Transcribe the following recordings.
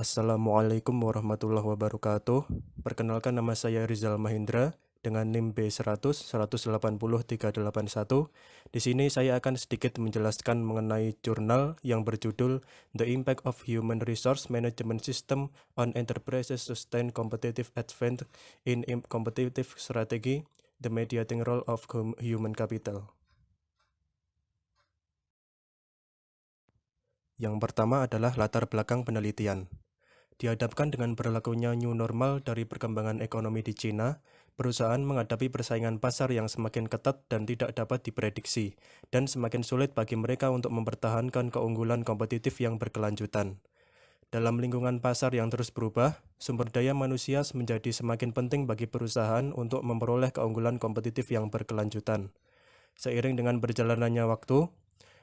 Assalamualaikum warahmatullahi wabarakatuh. Perkenalkan, nama saya Rizal Mahendra dengan NIM B100180381. Di sini saya akan sedikit menjelaskan mengenai jurnal yang berjudul The Impact of Human Resource Management System on Enterprises Sustain Competitive Advantage in Competitive Strategy, The Mediating Role of Human Capital. Yang pertama adalah latar belakang penelitian. Dihadapkan dengan berlakunya new normal dari perkembangan ekonomi di China, perusahaan menghadapi persaingan pasar yang semakin ketat dan tidak dapat diprediksi, dan semakin sulit bagi mereka untuk mempertahankan keunggulan kompetitif yang berkelanjutan. Dalam lingkungan pasar yang terus berubah, sumber daya manusia menjadi semakin penting bagi perusahaan untuk memperoleh keunggulan kompetitif yang berkelanjutan. Seiring dengan berjalannya waktu,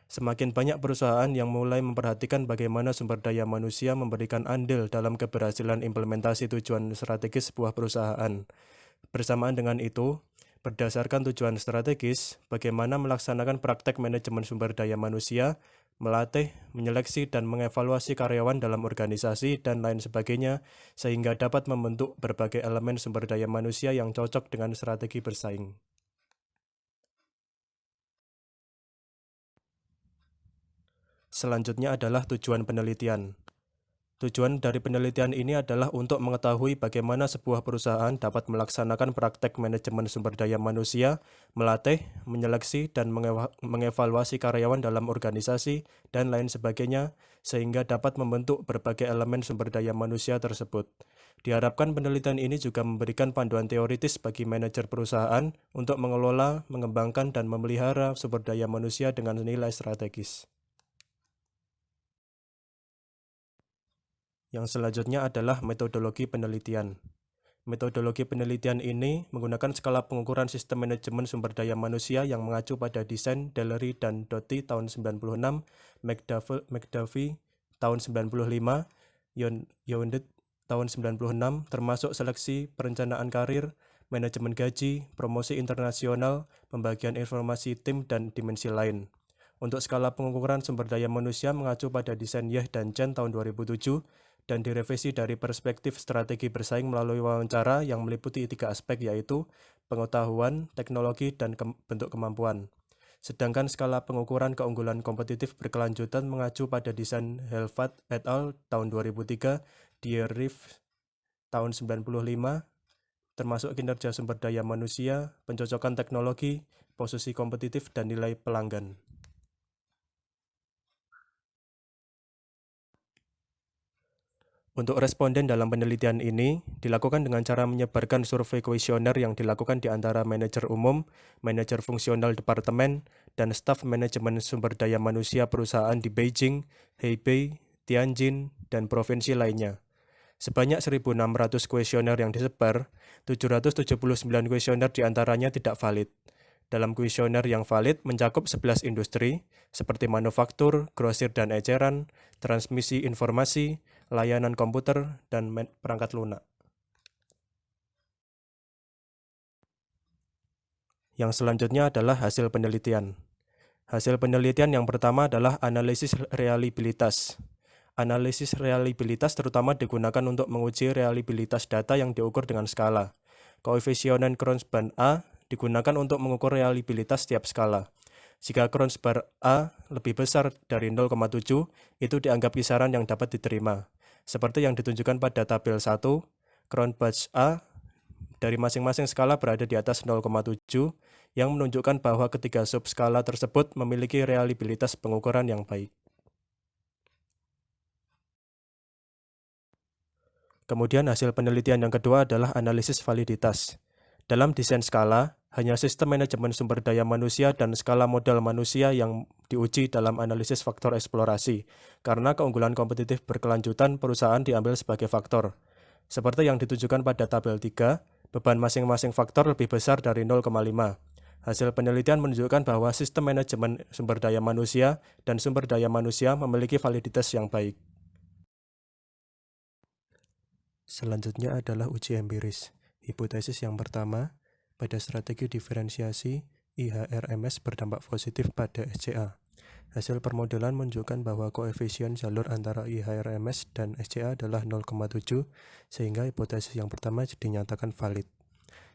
semakin banyak perusahaan yang mulai memperhatikan bagaimana sumber daya manusia memberikan andil dalam keberhasilan implementasi tujuan strategis sebuah perusahaan. Bersamaan dengan itu, berdasarkan tujuan strategis, bagaimana melaksanakan praktek manajemen sumber daya manusia, melatih, menyeleksi, dan mengevaluasi karyawan dalam organisasi, dan lain sebagainya, sehingga dapat membentuk berbagai elemen sumber daya manusia yang cocok dengan strategi bersaing. Selanjutnya adalah tujuan penelitian. Tujuan dari penelitian ini adalah untuk mengetahui bagaimana sebuah perusahaan dapat melaksanakan praktek manajemen sumber daya manusia, melatih, menyeleksi, dan mengevaluasi karyawan dalam organisasi, dan lain sebagainya, sehingga dapat membentuk berbagai elemen sumber daya manusia tersebut. Diharapkan penelitian ini juga memberikan panduan teoritis bagi manajer perusahaan untuk mengelola, mengembangkan, dan memelihara sumber daya manusia dengan nilai strategis. Yang selanjutnya adalah metodologi penelitian. Metodologi penelitian ini menggunakan skala pengukuran sistem manajemen sumber daya manusia yang mengacu pada desain Dellery dan Doty tahun 96, McDuffie tahun 95, Younded tahun 96, termasuk seleksi, perencanaan karir, manajemen gaji, promosi internasional, pembagian informasi tim, dan dimensi lain. Untuk skala pengukuran sumber daya manusia mengacu pada desain Yeh dan Chen tahun 2007, dan direvisi dari perspektif strategi bersaing melalui wawancara yang meliputi 3 aspek, yaitu pengetahuan, teknologi, dan bentuk kemampuan. Sedangkan skala pengukuran keunggulan kompetitif berkelanjutan mengacu pada desain Helvat et al. Tahun 2003, Dierif tahun 95, termasuk kinerja sumber daya manusia, pencocokan teknologi, posisi kompetitif, dan nilai pelanggan. Untuk responden dalam penelitian ini, dilakukan dengan cara menyebarkan survei kuesioner yang dilakukan di antara manajer umum, manajer fungsional departemen, dan staf manajemen sumber daya manusia perusahaan di Beijing, Hebei, Tianjin, dan provinsi lainnya. Sebanyak 1.600 kuesioner yang disebar, 779 kuesioner diantaranya tidak valid. Dalam kuesioner yang valid mencakup 11 industri, seperti manufaktur, grosir dan eceran, transmisi informasi, layanan komputer, dan perangkat lunak. Yang selanjutnya adalah hasil penelitian. Hasil penelitian yang pertama adalah analisis reliabilitas. Analisis reliabilitas terutama digunakan untuk menguji reliabilitas data yang diukur dengan skala. Koefisien Kronsbaum A digunakan untuk mengukur reliabilitas setiap skala. Jika Kronsbaum A lebih besar dari 0,7, itu dianggap kisaran yang dapat diterima. Seperti yang ditunjukkan pada tabel 1, Kronsbaum A dari masing-masing skala berada di atas 0,7, yang menunjukkan bahwa ketiga subskala tersebut memiliki reliabilitas pengukuran yang baik. Kemudian hasil penelitian yang kedua adalah analisis validitas. Dalam desain skala, hanya sistem manajemen sumber daya manusia dan skala modal manusia yang diuji dalam analisis faktor eksplorasi, karena keunggulan kompetitif berkelanjutan perusahaan diambil sebagai faktor. Seperti yang ditunjukkan pada tabel 3, beban masing-masing faktor lebih besar dari 0,5. Hasil penelitian menunjukkan bahwa sistem manajemen sumber daya manusia dan sumber daya manusia memiliki validitas yang baik. Selanjutnya adalah uji empiris. Hipotesis yang pertama, pada strategi diferensiasi, IHRMS berdampak positif pada SCA. Hasil permodelan menunjukkan bahwa koefisien jalur antara IHRMS dan SCA adalah 0,7, sehingga hipotesis yang pertama dinyatakan valid.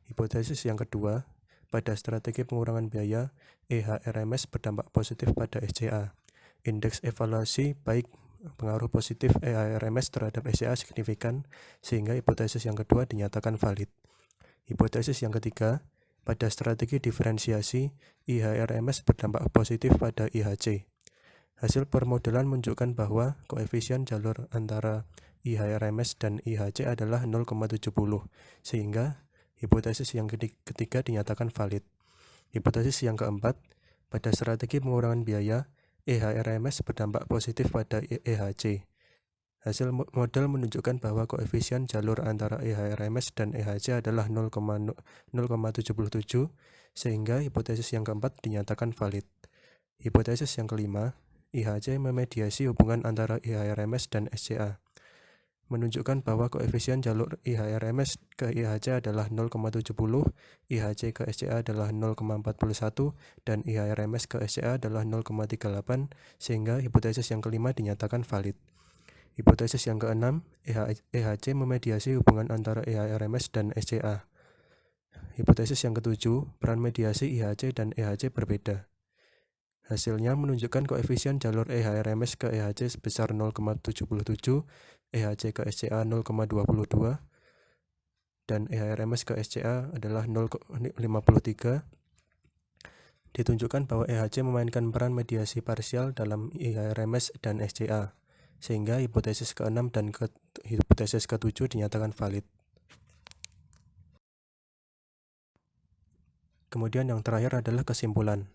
Hipotesis yang kedua, pada strategi pengurangan biaya, IHRMS berdampak positif pada SCA. Indeks evaluasi baik pengaruh positif IHRMS terhadap SCA signifikan, sehingga hipotesis yang kedua dinyatakan valid. Hipotesis yang ketiga, pada strategi diferensiasi, IHRMS berdampak positif pada IHC. Hasil permodelan menunjukkan bahwa koefisien jalur antara IHRMS dan IHC adalah 0,70, sehingga hipotesis yang ketiga dinyatakan valid. Hipotesis yang keempat, pada strategi pengurangan biaya, IHRMS berdampak positif pada IHC. Hasil model menunjukkan bahwa koefisien jalur antara IHRMS dan IHC adalah 0,77, sehingga hipotesis yang keempat dinyatakan valid. Hipotesis yang kelima, IHC memediasi hubungan antara IHRMS dan SCA, menunjukkan bahwa koefisien jalur IHRMS ke IHC adalah 0,70, IHC ke SCA adalah 0,41, dan IHRMS ke SCA adalah 0,38, sehingga hipotesis yang kelima dinyatakan valid. Hipotesis yang keenam, IHC memediasi hubungan antara IHRMS dan SCA. Hipotesis yang ketujuh, peran mediasi IHC dan IHC berbeda. Hasilnya menunjukkan koefisien jalur IHRMS ke IHC sebesar 0,77, IHC ke SCA 0,22, dan IHRMS ke SCA adalah 0,53. Ditunjukkan bahwa IHC memainkan peran mediasi parsial dalam IHRMS dan SCA, sehingga hipotesis ke-6 dan hipotesis ke-7 dinyatakan valid. Kemudian yang terakhir adalah kesimpulan.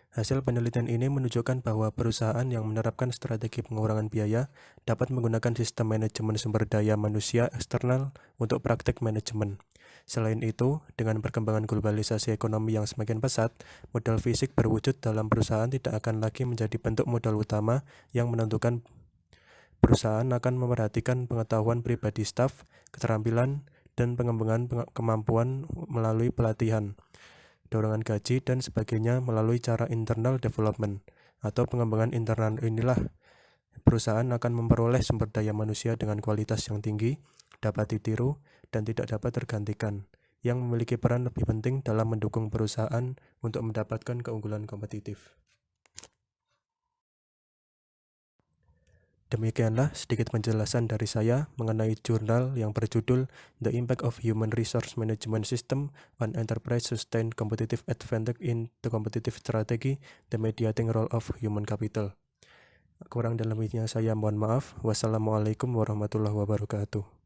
Hasil penelitian ini menunjukkan bahwa perusahaan yang menerapkan strategi pengurangan biaya dapat menggunakan sistem manajemen sumber daya manusia eksternal untuk praktik manajemen. Selain itu, dengan perkembangan globalisasi ekonomi yang semakin pesat, modal fisik berwujud dalam perusahaan tidak akan lagi menjadi bentuk modal utama yang menentukan. Perusahaan akan memperhatikan pengetahuan pribadi staf, keterampilan, dan pengembangan kemampuan melalui pelatihan, dorongan gaji, dan sebagainya melalui cara internal development atau pengembangan internal. Inilah perusahaan akan memperoleh sumber daya manusia dengan kualitas yang tinggi, dapat ditiru, dan tidak dapat tergantikan, yang memiliki peran lebih penting dalam mendukung perusahaan untuk mendapatkan keunggulan kompetitif. Demikianlah sedikit penjelasan dari saya mengenai jurnal yang berjudul The Impact of Human Resource Management System on Enterprise Sustained Competitive Advantage in the Competitive Strategy, The Mediating Role of Human Capital. Kurang dan lebihnya saya mohon maaf. Wassalamualaikum warahmatullahi wabarakatuh.